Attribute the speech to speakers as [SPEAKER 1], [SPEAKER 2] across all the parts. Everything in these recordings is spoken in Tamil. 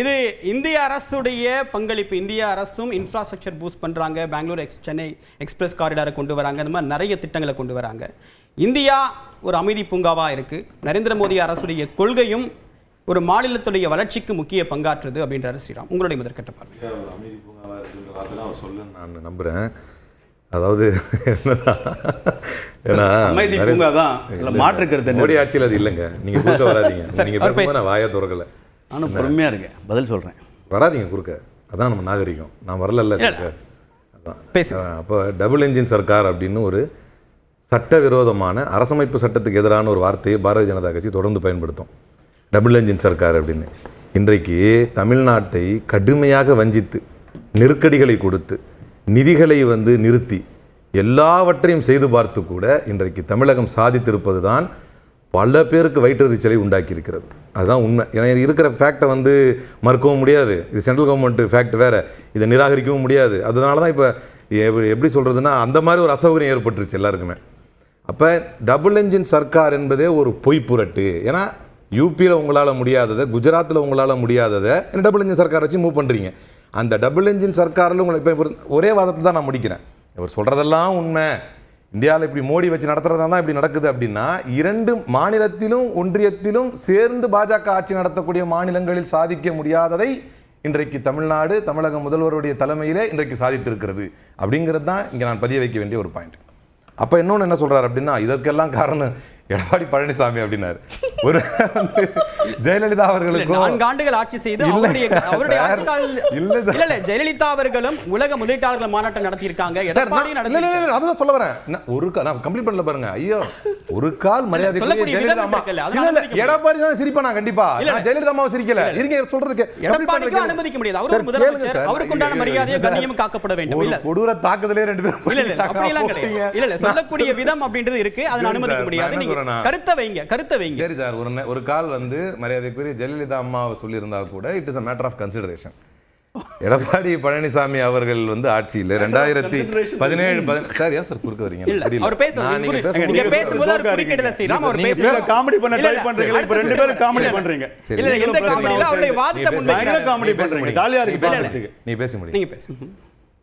[SPEAKER 1] இது இந்திய அரசுடைய பங்களிப்பு. இந்திய அரசும் இன்ஃப்ராஸ்ட்ரக்சர் பூஸ்ட் பண்ணுறாங்க, பெங்களூர் சென்னை எக்ஸ்பிரஸ் காரிடாரை கொண்டு வராங்க, அந்த மாதிரி நிறைய திட்டங்களை கொண்டு வராங்க. இந்தியா ஒரு அமைதி பூங்காவாக இருக்குது. நரேந்திர மோடி அரசுடைய கொள்கையும் ஒரு மாநிலத்துடைய வளர்ச்சிக்கு முக்கிய பங்காற்றுது அப்படின்றாரு ஸ்ரீராம். உங்களுடைய முதற்கட்ட பார்வை.
[SPEAKER 2] அமைதி பூங்காவாக இருக்குன்றதெல்லாம் அவர் சொல்ல நான் நம்புகிறேன். அதாவது
[SPEAKER 3] அமைதி பூங்கா தான் மாற்றுக்கிறது.
[SPEAKER 2] மோடி ஆட்சியில் அது இல்லைங்க. நீங்கள் குறுக்க வராதிங்க. நீங்கள் பேசும்போது நான் வாயை திறக்கலை.
[SPEAKER 3] நானும் பொறுமையாக இருக்கேன், பதில் சொல்கிறேன்.
[SPEAKER 2] வராதிங்க குறுக்க. அதான் நம்ம நாகரிகம். நான் வரல. அதான் அப்போ டபுள் என்ஜின் சர்க்கார் அப்படின்னு ஒரு சட்டவிரோதமான அரசமைப்பு சட்டத்துக்கு எதிரான ஒரு வார்த்தையை பாரதிய ஜனதா கட்சி தொடர்ந்து பயன்படுத்தும். டபுள் என்ஜின் சர்க்கார் அப்படின்னு. இன்றைக்கு தமிழ்நாட்டை கடுமையாக வஞ்சித்து நெருக்கடிகளை கொடுத்து நிதிகளை நிறுத்தி எல்லாவற்றையும் செய்து பார்த்து கூட இன்றைக்கு தமிழகம் சாதித்திருப்பது தான் பல பேருக்கு வயிற்றெரிச்சலை உண்டாக்கி இருக்கிறது. அதுதான் உண்மை. ஏன்னா இருக்கிற ஃபேக்டை மறுக்கவும் முடியாது. இது சென்ட்ரல் கவர்மெண்ட் ஃபேக்ட் வேறு, இதை நிராகரிக்கவும் முடியாது. அதனால தான் இப்போ எப்படி சொல்கிறதுனா அந்த மாதிரி ஒரு அசௌகரியம் ஏற்பட்டுருச்சு எல்லாருக்குமே. அப்போ டபுள் என்ஜின் சர்க்கார் என்பதே ஒரு பொய் புரட்டு. ஏன்னா யூபியில் உங்களால் முடியாததை, குஜராத்தில் உங்களால் முடியாததை டபுள் என்ஜின் சர்க்கார் வச்சு மூவ் பண்ணுறீங்க. அந்த டபுள் என்ஜின் சர்க்காரில் உங்களுக்கு இப்போ ஒரே வாதத்தில் தான் நான் முடிக்கிறேன். இவர் சொல்கிறதெல்லாம் உண்மை. இந்தியாவில் இப்படி மோடி வச்சு நடத்துறதா தான் இப்படி நடக்குது அப்படின்னா, 2 மாநிலத்திலும் ஒன்றியத்திலும் சேர்ந்து பாஜக ஆட்சி நடத்தக்கூடிய மாநிலங்களில் சாதிக்க முடியாததை இன்றைக்கு தமிழ்நாடு, தமிழக முதல்வருடைய தலைமையிலே இன்றைக்கு சாதித்திருக்கிறது அப்படிங்கிறது தான் இங்கே நான் பதிய வைக்க வேண்டிய ஒரு பாயிண்ட். அப்போ இன்னொன்று என்ன சொல்கிறார் அப்படின்னா, இதற்கெல்லாம் காரணம் எடப்பாடி பழனிசாமி அப்படின்னாரு. ஒரு ஜெயலலிதா அவர்களுக்கு
[SPEAKER 1] 4 ஆண்டுகள் ஆட்சி செய்து அவருடைய ஜெயலலிதா அவர்களும் உலக முதலீட்டாளர்கள் மாநாட்டம் நடத்தி இருக்காங்க.
[SPEAKER 2] அதான் சொல்ல வரேன். நான் கம்ப்ளீட் பண்ணல பாருங்க. ஐயோ, ஒரு கால் மரியாதை எடப்பாடி தான் சிரிப்பானா? கண்டிப்பா ஜெயலலிதா அம்மாவை சிரிக்கல. இருங்க சொல்றதுக்கு
[SPEAKER 1] எடப்பாடிக்கு அனுமதிக்க முடியாது. அவர் ஒரு முதலமைச்சர், அவருக்கு உண்டான மரியாதையும் கண்ணியம் காக்கப்பட வேண்டும். இல்ல
[SPEAKER 2] கொடூர தாக்குதலே 2 பேரும்
[SPEAKER 1] அப்படி எல்லாம் கிடையாது. இல்ல சொல்லக்கூடிய விதம் அப்படின்றது இருக்கு, அதை அனுமதிக்க முடியாது. கருத்தை வைங்க.
[SPEAKER 2] சரி சார், ஒரு கால் மரியாதைக்குரிய ஜெயலலிதா அம்மாவை சொல்லியிருந்தா கூட it is a matter of consideration. Edappadi Palaniswami அவர்கள் ஆட்சியில் 2017 சார் ஏன் சார் குறுக்க வரீங்க?
[SPEAKER 1] அவர் பேசும்போது அவர் குறுக்கிடல ஸ்ரீராம். அவர் பேசும்போது
[SPEAKER 3] காமெடி பண்ண ட்ரை பண்றீங்க. இப்ப 2 பேரும் காமெடி பண்றீங்க.
[SPEAKER 1] இல்ல எந்த காமெடில அவருடைய வாதத்தை முன்வைக்கிறீங்க.
[SPEAKER 3] காமெடி பண்றீங்க. ஜாலியா இருக்கு பாக்கிறதுக்கு.
[SPEAKER 2] நீ பேச முடியும்.
[SPEAKER 1] நீங்க பேசுங்க.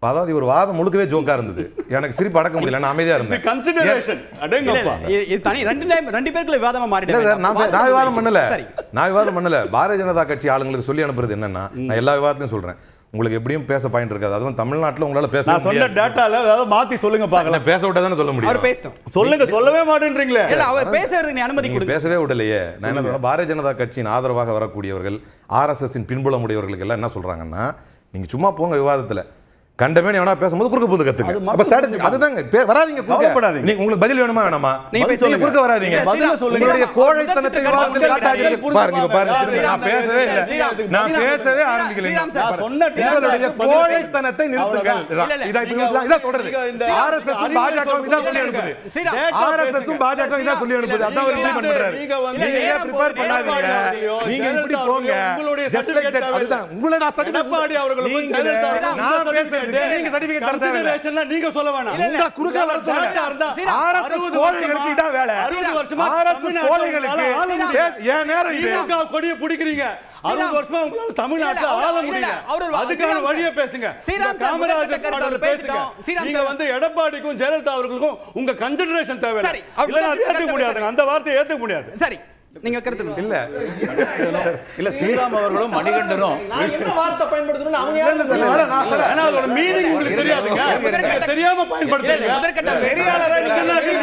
[SPEAKER 2] அதாவது ஒரு வாதம் முழுக்கவே ஜோக்கா இருந்தது. எனக்கு சிரிப்பு அடக்க முடியல. நான் அமைதியா இருந்தேன்.
[SPEAKER 3] கன்சிடரேஷன் அடேங்கப்பா.
[SPEAKER 1] இது தனி ரெண்டு பேருக்குள்ள விவாதமா மாறிடுது.
[SPEAKER 2] நான் விவாதம் பண்ணல. பாரதிய ஜனதா கட்சி ஆளுங்களுக்கு சொல்லி அனுப்புறது என்னன்னா, நான் எல்லா விவாதத்தையும் சொல்றேன். உங்களுக்கு எப்படியும் பேச பாயிண்ட் இருக்காது. அதுவும் தமிழ்நாட்டுல உங்களால பேச
[SPEAKER 3] நான் சொன்ன டேட்டால ஏதாவது மாத்தி சொல்லுங்க பார்க்கலாம்.
[SPEAKER 2] பேச விட்டா தானே சொல்ல முடியும்.
[SPEAKER 1] அவர் பேசட்டும்.
[SPEAKER 3] சொல்லுங்க. சொல்லவே மாட்டேன்றீங்களே.
[SPEAKER 1] இல்ல அவர் பேசுறதுக்கு நீ அனுமதி கொடுங்க.
[SPEAKER 2] பேசவே விடலையே. நான் என்ன சொல்றேன், பாரதிய ஜனதா கட்சியின் ஆதரவாக வரக்கூடியவர்கள், RSS பின்புலம் உடையவர்களுக்கு எல்லாம் என்ன சொல்றாங்கன்னா, நீங்க சும்மா போங்க விவாதத்துல, கண்டமே எவனா பேசும்போது குறுக்க போது கத்துங்க. அப்ப ஸ்ட்ராட்டஜி அதுதாங்க. வராதீங்க, குறுக்கப்படாதீங்க. நீங்க உங்களுக்கு பதில் வேணுமா வேணாமா?
[SPEAKER 1] நீங்க
[SPEAKER 2] பேசுங்க, குறுக்க வராதீங்க.
[SPEAKER 3] பதில சொல்லுங்க.
[SPEAKER 2] உங்களுடைய கோழைத்தனத்தை விவாதத்தில் காட்டாதீங்க. பாருங்க நான் பேசவே ஆரம்பிக்கல.
[SPEAKER 3] நான் சொன்ன
[SPEAKER 2] உங்களுடைய கோழைத்தனத்தை நிறுத்துங்கள். இத தொடருது. RSS பாஜக இத சொல்லி அனுப்புது. RSS பாஜக இத சொல்லி அனுப்புது. அதான் ஒரு இம்ப்ளிமென்ட் பண்றாரு. நீங்க ப்ரிப்பேர் பண்ணாதீங்க. நீங்க இப்படி போங்க.
[SPEAKER 3] உங்களுடைய சர்டிபிகேட் அதுதான்.
[SPEAKER 2] உங்களுடைய
[SPEAKER 3] எடப்பாடி அவர்களுக்கு
[SPEAKER 2] நான் பேசுறேன். நீங்க சர்டிபிகேட் தர தேவையில்லை.
[SPEAKER 3] நீங்க சொல்ல வேணாம்.
[SPEAKER 2] உங்க குறுக்க வர சொல்லுங்க. RSS கோழைகளுக்கு இத வேலை.
[SPEAKER 3] 60 வருஷமா
[SPEAKER 2] RSS கோழைகளுக்கு ஏன் நேரம் இது?
[SPEAKER 3] திமுக கொடியை பிடிக்கிறீங்க. 60 வருஷமா உங்களால தமிழ்நாட்டுல ஆள முடியல. அதுக்கான வழியை பேசுங்க. காமராஜர் அவர்கள் பேசுங்க. நீங்க எடப்பாடிக்கும் ஜெயலலிதா அவர்களுக்கும் உங்க கன்சிடரேஷன் தேவை. இல்ல அது ஏத்துக்க முடியாது. அந்த வார்த்தையை ஏத்துக்க முடியாது.
[SPEAKER 1] சரி, நீங்க கருத்து
[SPEAKER 4] இல்ல ஸ்ரீராம் அவர்களும் மணிகண்டனும்
[SPEAKER 1] என்ன வார்த்தை பயன்படுத்தணும்னு அவங்க
[SPEAKER 3] ஏன்னா அதோட மீனிங் உங்களுக்கு தெரியாதுங்க. தெரியாம பயன்படுத்துறீங்க.
[SPEAKER 1] முதற்கட்ட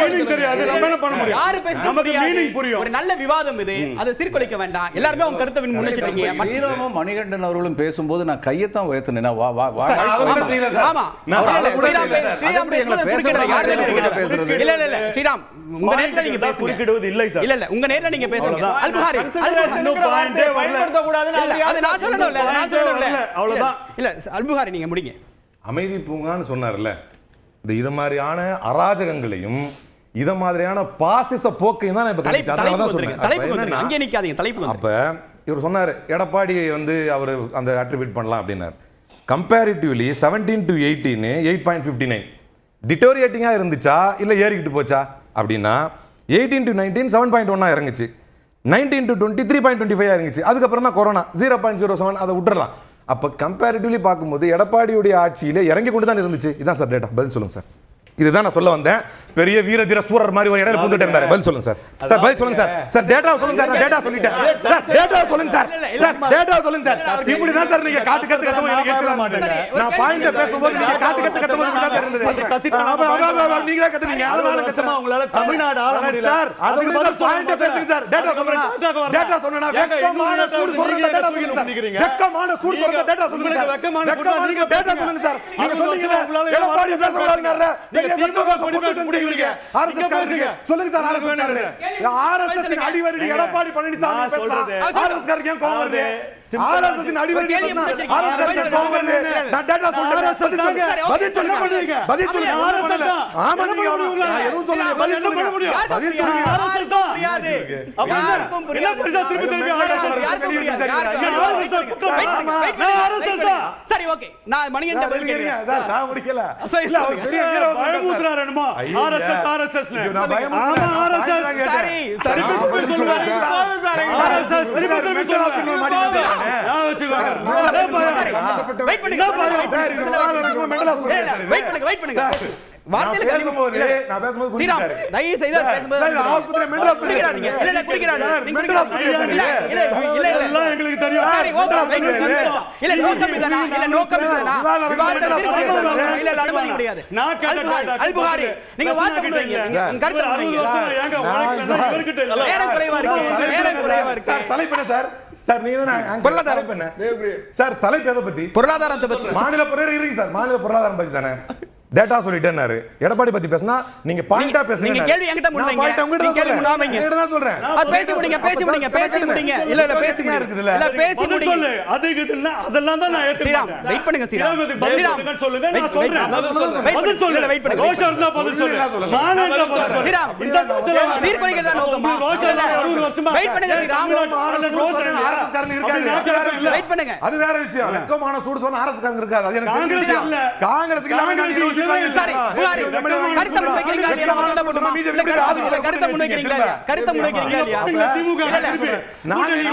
[SPEAKER 3] மீனிங் தெரியாது. நம்ம என்ன பண்ண முடியும்?
[SPEAKER 1] யாரு பேசுறது
[SPEAKER 3] நமக்கு மீனிங் புரியும்.
[SPEAKER 1] ஒரு நல்ல விவாதம் இது. அதை சீர்குலைக்க வேண்டாம். எல்லாரும் உங்க கருத்தை முன்னிச்சிட்டீங்க.
[SPEAKER 4] ஸ்ரீராமும் மணிகண்டன் அவர்களும் பேசும்போது நான் கையத்தான் உயர்த்தினேன்.
[SPEAKER 1] ஆமா, ஸ்ரீராம் உங்க நேர்ல நீங்க பேச குறுக்கிடுவது இல்லை சார். இல்ல உங்க நேர்ல நீங்க பேசுங்க. அல்புகாரி பயன்படுத்த கூடாதுன்னு அது நான் சொல்லணும். அவ்வளவுதான். இல்ல அல்புகாரி நீங்க முடிங்க.
[SPEAKER 2] அமைதி பூங்கான்னு சொன்னார்ல, இது மாதிரியான அராஜகங்களையும் இத மாதிரியான பாசிச போக்கையும் தான் இப்ப
[SPEAKER 1] அங்கே நிக்காதீங்க. தலைப்பு
[SPEAKER 2] அப்ப இவர் சொன்னாரு, எடப்பாடி அவர் அந்த அட்ரிபியூட் பண்ணலாம் அப்படின்னாரு. கம்பேரிட்டிவ்லி 17 to 18 8.59 டிட்டோரியேட்டிங்கா இருந்துச்சா இல்ல ஏறிக்கிட்டு போச்சா அப்படின்னா 18 to 19 7.1 இறங்குச்சு. 19 to 20 3.25 இருந்துச்சு. அதுக்கப்புறம் தான் கொரோனா 0.07 அதை விட்டுறலாம். அப்போ கம்பேரிட்டிவ்லி பார்க்கும்போது எடப்பாடியுடைய ஆட்சியில் இறங்கி கொண்டு தான் இருந்துச்சு. இதான் சார் டேட்டா. பதில் சொல்லுங்க சார். இதுதான் நான் சொல்ல வந்தேன். பெரிய வீர தீர சூரர் மாதிரி ஒரு இடையில புந்துட்டு இருந்தாரு. பதில் சொல்லுங்க சார். சார் பதில் சொல்லுங்க சார். சார் டேட்டா சொல்லுங்க சார். நான் டேட்டா சொல்லிட்டேன். டேட்டா சொல்லுங்க சார். டேட்டா சொல்லுங்க சார். இப்படி தான் சார் நீங்க காட்டு கத்து கத்துமா எனக்கு கேட்க மாட்டீங்க. நான் பாயிண்ட பேசும்போது நீங்க காட்டு கத்து கத்துமா எனக்கு இருந்தது. நீங்க தான் கத்துறீங்க. அதனால கஷ்டமா உங்களால தமிழ்நாடு ஆள முடியல சார். அதுக்கு பதில் பாயிண்ட பேசுங்க சார். டேட்டா சொல்லுங்க. டேட்டா சொன்னா வெக்கமான சூடு சொல்றத டேட்டா சொல்லுங்க சார். வெக்கமான சூடு சொல்றத டேட்டா சொல்லுங்க சார். வெக்கமான சூடு நீங்க டேட்டா சொல்லுங்க சார். நீங்க சொன்னீங்க எடப்பாடி பேச கூடாதுங்கற. நீங்க திமுக கொடி முடிக்கிறீங்க. சொல்லுங்க சார். ஆர்எஸ்எஸ் இன் அடிவருடி எடப்பாடி பழனிசாமி பேசுறாரு. ஆர்எஸ்எஸ் காரங்க ஏன் கோவம் வருது? ஆர்எஸ்எஸ் இன் அடிவருடி ஆர்எஸ்எஸ் கோவம் வருது. நான் டேட்டா சொல்றேன். பதில் சொல்லுங்க. பதில் சொல்லுங்க. ஆர்எஸ்எஸ் தான். ஆமா நீங்க நான் எதுவும் சொல்லல. பதில் சொல்லுங்க. பதில் சொல்லுங்க. ஆர்எஸ்எஸ் தான் புரியாது. யாருக்கும் புரியாது. திருப்பி ஆர்எஸ்எஸ் யாருக்கும் புரியாது. ஆர்எஸ்எஸ் தான். சரி ஓகே. நான் மணிகண்ட பதில் கேக்குறேன் சார். நான் முடிக்கல. இல்ல அவர் பெரிய ஹீரோ பயமுத்துறாரு என்னமோ. ஆர்எஸ்எஸ் ஆர்எஸ்எஸ் னே. ஆமா ஆர்எஸ்எஸ். சரி சரி சொல்லுங்க. ஆர்எஸ்எஸ் திருப்பி சொல்லுங்க. நான் வெச்சுக்கோங்க. வெயிட் பண்ணுங்க. வெயிட் பண்ணுங்க. வார்த்தையில பேசும்போது நான் பேசும்போது குறிக்கிறாரு. தயவு செய்து பேசும்போது ஆஸ்பத்திரி மெண்டல் குறிக்கிறாதீங்க. இல்ல குறிக்கிறாரு. நீங்க இல்ல எல்லாம் எங்களுக்கு தெரியும். சரி ஓகே. இல்ல நோக்கம் இதுதானா? இல்ல நோக்கம் இதுதானா? விவாதத்திற்கு இல்ல அனுமதி கிடையாது. நான் கேட்டேன் அல்புகாரி நீங்க வார்த்தை பண்ணுவீங்க. நீங்க கருத்து பண்ணுவீங்க. ஏங்க உங்களுக்குள்ள இவர்கிட்ட இல்ல. நேரம் குறைவா இருக்கு. சார் தலைப்பு சார். சார் நீங்க தான் பொருளாதாரம் பண்ண. சார் தலைப்பு எதை பத்தி? பொருளாதாரத்தை பத்தி. மாநில பொருளாதாரம் இருக்கு சார். மாநில பொருளாதாரம் பத்தி தானே டேட்டா சொல்லிட்டேன்னாரு. எடப்பாடி பத்தி பேசினா நீங்க பாயிண்டா பேசுங்க. நீங்க கேள்வி என்கிட்ட முன்வைங்க. நீங்க கேள்வி முன்வைங்க. நான் தான் சொல்றேன். பேசி முடிங்க. இல்ல பேசி இருக்குதுல. இல்ல பேசி முடிங்க. அதுக்கு இதுன்னா அதெல்லாம் தான் நான் ஏத்துறேன். வெயிட் பண்ணுங்க ஸ்ரீராம். சொல்லுங்க நான் சொல்றேன். பதில் சொல்லுங்க. வெயிட் பண்ணுங்க. ரோஷா இருந்தா பதில் சொல்லுங்க. மானேட்டா பதில் ஸ்ரீராம். தீர்ப்பளிக்கிறதா நோக்கமா? ரோஷா 60 வருஷமா வெயிட் பண்ணுங்க ஸ்ரீராம். ரோஷா ஆர்எஸ் காரங்க இருக்காங்க. வெயிட் பண்ணுங்க. அது வேற விஷயம். வெக்கமான சூடு சொன்னா ஆர்எஸ் காரங்க இருக்காது. அது எனக்கு காங்கிரஸ் இல்ல. காங்கிரஸ்க்கு இல்ல. சரி புகாரி கருத்து முன்வைக்கிறீங்களா இல்லையா? வந்து போடுமா இல்ல கருத்து முன்வைக்கிறீங்களா இல்லையா? கருத்து முன்வைக்கிறீங்களா இல்லையா? திமுக நான் இல்ல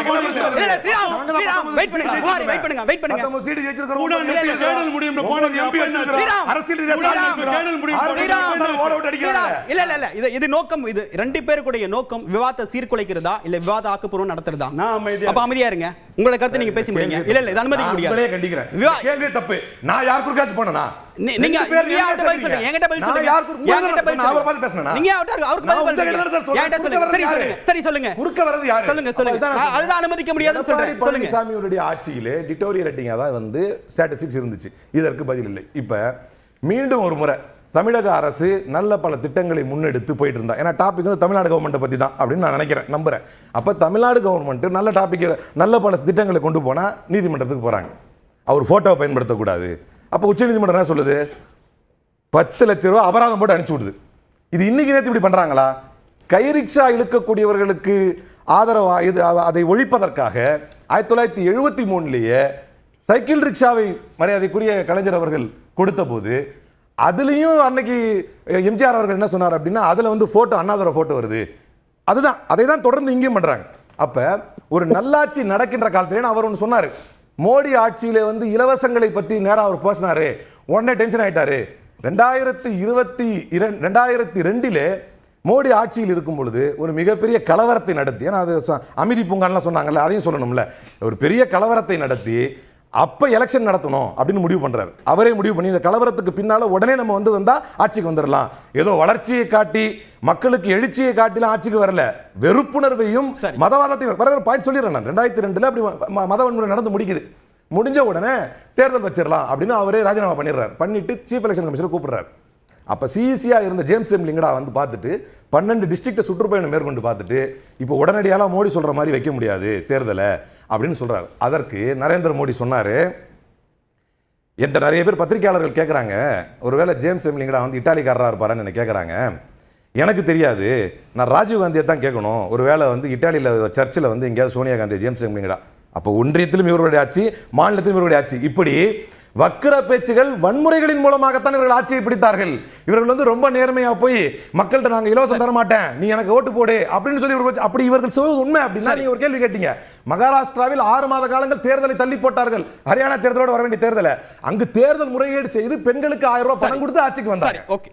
[SPEAKER 2] ஸ்ரீராம் வெயிட் பண்ணுங்க. புகாரி வெயிட் பண்ணுங்க. நம்ம சீட் ஜெயிச்சிருக்கோம். கேனல் முடியும் போன எம்பி வச்சிருக்கோம். அரசியல் ரீதியா கேனல் முடியும் ஓட ஓட அடிக்கிறாங்க. இல்ல இது நோக்கம். இது ரெண்டு பேருடைய நோக்கம் விவாதத்தை சீர்குலைக்கிறதா இல்ல விவாத ஆக்கப்பூர்வம் நடத்துறதா? அப்ப அமைதியா இருங்க. உங்களை கருத்து நீங்க பேசி முடிங்க. இல்ல இது அனுமதிக்க முடியாது. நான் கண்டிக்கிறேன். கேள்வி தப்பு. நான் யார் குறுக்காச்சு போனனா? நீங்க என்கிட்ட பதில் சொல்லுங்க. என்கிட்ட பதில் சொல்லுங்க. நான் அவரை பேசுறேன். நீங்க அவருக்கு பதில் சொல்லுங்க. என்கிட்ட சொல்லுங்க. சரி சொல்லுங்க. குறுக்க வரது யாரு? சொல்லுங்க. அதுதான் அனுமதிக்க முடியாதுன்னு சொல்றேன். சொல்லுங்க. சாமியோட ஆட்சியிலே டிட்டோரியல் ரேட்டிங்கா தான் வந்து ஸ்டாட்டிஸ்டிக்ஸ் இருந்துச்சு. இதற்கு பதில் இல்லை. இப்ப மீண்டும் ஒரு முறை தமிழக அரசு நல்ல பல திட்டங்களை முன்னெடுத்து போயிட்டு இருந்தா. ஏன்னா டாபிக் வந்து தமிழ்நாடு கவர்மெண்ட் பத்தி தான் அப்படின்னு நான் நினைக்கிறேன், நம்புறேன். அப்ப தமிழ்நாடு கவர்மெண்ட் நல்ல டாபிக் நல்ல பல திட்டங்களை கொண்டு போனா நீதிமன்றத்துக்கு போறாங்க. அவர் போட்டோவை பயன்படுத்தக்கூடாது. அப்ப உச்சநீதிமன்றம் என்ன சொல்லுது? 10 லட்சம் ரூபாய் அபராதம் போட்டு அனுப்பிச்சு விடுது. இது இன்னைக்கு நேற்று இப்படி பண்றாங்களா? கைரிக்ஷா இழுக்கக்கூடியவர்களுக்கு ஆதரவா இது அதை ஒழிப்பதற்காக 1973 சைக்கிள் ரிக்ஷாவை மரியாதைக்குரிய கலைஞர் அவர்கள் கொடுத்த போது அதுலயும் அன்னைக்கு எம்ஜிஆர் அவர்கள் என்ன சொன்னார் அப்படின்னா, அதுல வந்து போட்டோ அண்ணாதுரை போட்டோ வருது. அதுதான் அதை தான் தொடர்ந்து இங்கேயும் பண்றாங்க. அப்ப ஒரு நல்லாட்சி நடக்கின்ற காலத்துல அவர் ஒன்று சொன்னாரு, மோடி ஆட்சியில வந்து இலவசங்களை பத்தி நேரம் அவர் பேசினாரு, உடனே டென்ஷன் ஆயிட்டாரு. 2002 மோடி ஆட்சியில் இருக்கும் பொழுது ஒரு மிகப்பெரிய கலவரத்தை நடத்தி, ஏன்னா அது அமைதி பூங்கான்லாம் சொன்னாங்கல்ல, அதையும் சொல்லணும்ல, ஒரு பெரிய கலவரத்தை நடத்தி அப்ப எலெக்ஷன் நடத்தணும் அப்படின்னு முடிவு பண்றாரு. அவரே முடிவு பண்ணி இந்த கலவரத்துக்கு பின்னால உடனே நம்ம வந்து வந்தா ஆட்சிக்கு வந்துடலாம், ஏதோ வளர்ச்சியை காட்டி மக்களுக்கு எழுச்சியை காட்டிலாம் ஆட்சிக்கு வரல, வெறுப்புணர்வையும் மதவாதத்தையும் பாயிண்ட் சொல்லிடுறேன் நான். 2002 அப்படி மத வன்முறை நடந்து முடிக்குது. முடிஞ்ச உடனே தேர்தல் வச்சிடலாம் அப்படின்னு அவரே ராஜினாமா பண்ணிடுறாரு. பண்ணிட்டு சீஃப் எலெக்ஷன் கமிஷனர் கூப்பிடுறாரு. அப்ப சிஇசியா இருந்த ஜேம்ஸ் எம்லிங்கடா வந்து பார்த்துட்டு 12 டிஸ்ட்ரிக்ட் சுற்றுப்பயணம் மேற்கொண்டு பார்த்துட்டு இப்போ உடனடியாக மோடி சொல்ற மாதிரி வைக்க முடியாது தேர்தலை அப்படின்னு சொல்றாரு. அதற்கு நரேந்திர மோடி சொன்னாரு, என்கிட்ட நிறைய பேர் பத்திரிகையாளர்கள் கேட்குறாங்க, ஒருவேளை ஜேம்ஸ் எம்லிங்கடா வந்து இட்டாலிக்காரராக இருப்பாரான்னு என்ன கேட்குறாங்க. எனக்கு தெரியாது, நான் ராஜீவ் காந்தியை தான் கேட்கணும். ஒருவேளை வந்து இட்டாலியில் சர்ச்சில் வந்து எங்கேயாவது சோனியா காந்தி ஜேம்ஸ் எம்லிங்கடா. அப்போ ஒன்றியத்திலும் இவருடைய ஆட்சி, மாநிலத்திலும் இவருடைய ஆட்சி. இப்படி வக்கிர பேச்சுகள், வன்முறைகளின் மூலமாகத்தான் இவர்கள் ஆட்சியை பிடித்தார்கள். இவர்கள் வந்து ரொம்ப நேர்மையா போய் மக்கள்கிட்ட நாங்க இலவசம் தர மாட்டேன், நீ எனக்கு ஓட்டு போடு அப்படின்னு சொல்லி அப்படி இவர்கள் சொல்வது உண்மை அப்படின்னா நீங்க ஒரு கேள்வி கேட்டீங்க. மகாராஷ்டிராவில் 6 மாத காலங்கள் தேர்தலை தள்ளி போட்டார்கள். ஹரியானா தேர்தலோடு வர வேண்டிய தேர்தலை அங்கு தேர்தல் முறைகேடு செய்து பெண்களுக்கு 1000 ரூபாய் பணம் கொடுத்து ஆட்சிக்கு வந்தார்.
[SPEAKER 1] ஓகே.